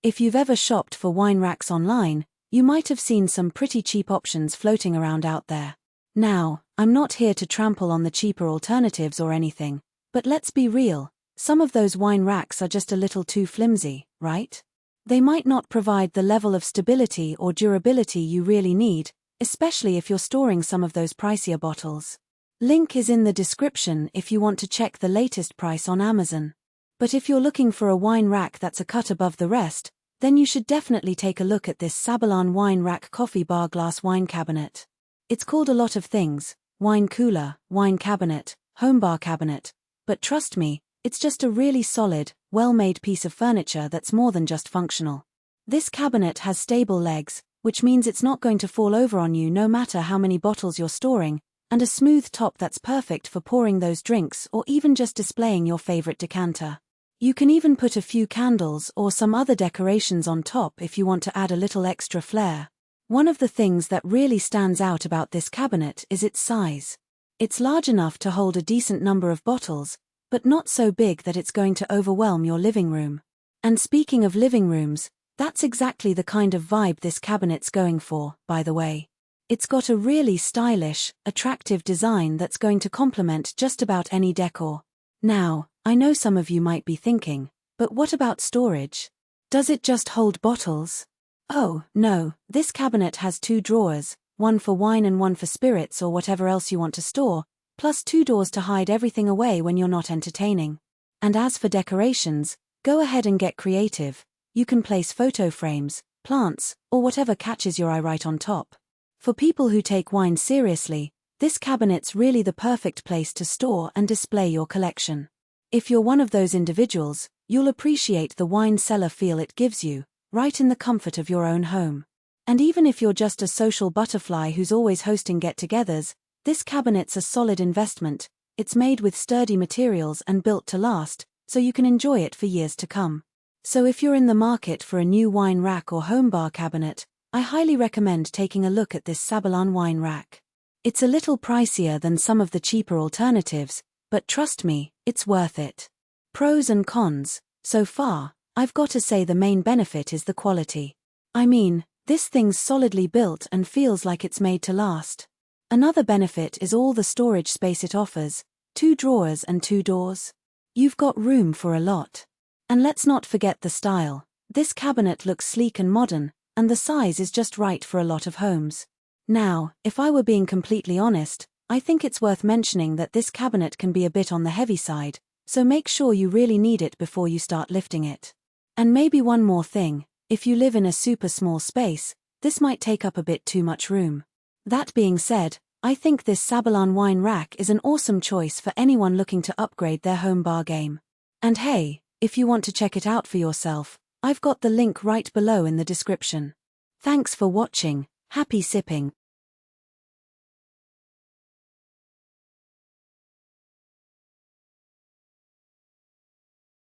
If you've ever shopped for wine racks online, you might have seen some pretty cheap options floating around out there. Now, I'm not here to trample on the cheaper alternatives or anything, but let's be real, some of those wine racks are just a little too flimsy, right? They might not provide the level of stability or durability you really need, especially if you're storing some of those pricier bottles. Link is in the description if you want to check the latest price on Amazon. But if you're looking for a wine rack that's a cut above the rest, then you should definitely take a look at this SABALON wine rack coffee bar glass wine cabinet. It's called a lot of things: wine cooler, wine cabinet, home bar cabinet, but trust me, it's just a really solid, well-made piece of furniture that's more than just functional. This cabinet has stable legs, which means it's not going to fall over on you no matter how many bottles you're storing, and a smooth top that's perfect for pouring those drinks or even just displaying your favorite decanter. You can even put a few candles or some other decorations on top if you want to add a little extra flair. One of the things that really stands out about this cabinet is its size. It's large enough to hold a decent number of bottles, but not so big that it's going to overwhelm your living room. And speaking of living rooms, that's exactly the kind of vibe this cabinet's going for, by the way. It's got a really stylish, attractive design that's going to complement just about any decor. Now, I know some of you might be thinking, but what about storage? Does it just hold bottles? Oh, no, this cabinet has 2 drawers, one for wine and one for spirits or whatever else you want to store, plus 2 doors to hide everything away when you're not entertaining. And as for decorations, go ahead and get creative. You can place photo frames, plants, or whatever catches your eye right on top. For people who take wine seriously, this cabinet's really the perfect place to store and display your collection. If you're one of those individuals, you'll appreciate the wine cellar feel it gives you, right in the comfort of your own home. And even if you're just a social butterfly who's always hosting get-togethers, this cabinet's a solid investment. It's made with sturdy materials and built to last, so you can enjoy it for years to come. So if you're in the market for a new wine rack or home bar cabinet, I highly recommend taking a look at this SABALON wine rack. It's a little pricier than some of the cheaper alternatives, but trust me, it's worth it. Pros and cons. So far, I've got to say the main benefit is the quality. I mean, this thing's solidly built and feels like it's made to last. Another benefit is all the storage space it offers: 2 drawers and 2 doors. You've got room for a lot. And let's not forget the style. This cabinet looks sleek and modern, and the size is just right for a lot of homes. Now, if I were being completely honest, I think it's worth mentioning that this cabinet can be a bit on the heavy side, so make sure you really need it before you start lifting it. And maybe one more thing: if you live in a super small space, this might take up a bit too much room. That being said, I think this SABALON wine rack is an awesome choice for anyone looking to upgrade their home bar game. And hey, if you want to check it out for yourself, I've got the link right below in the description. Thanks for watching, happy sipping.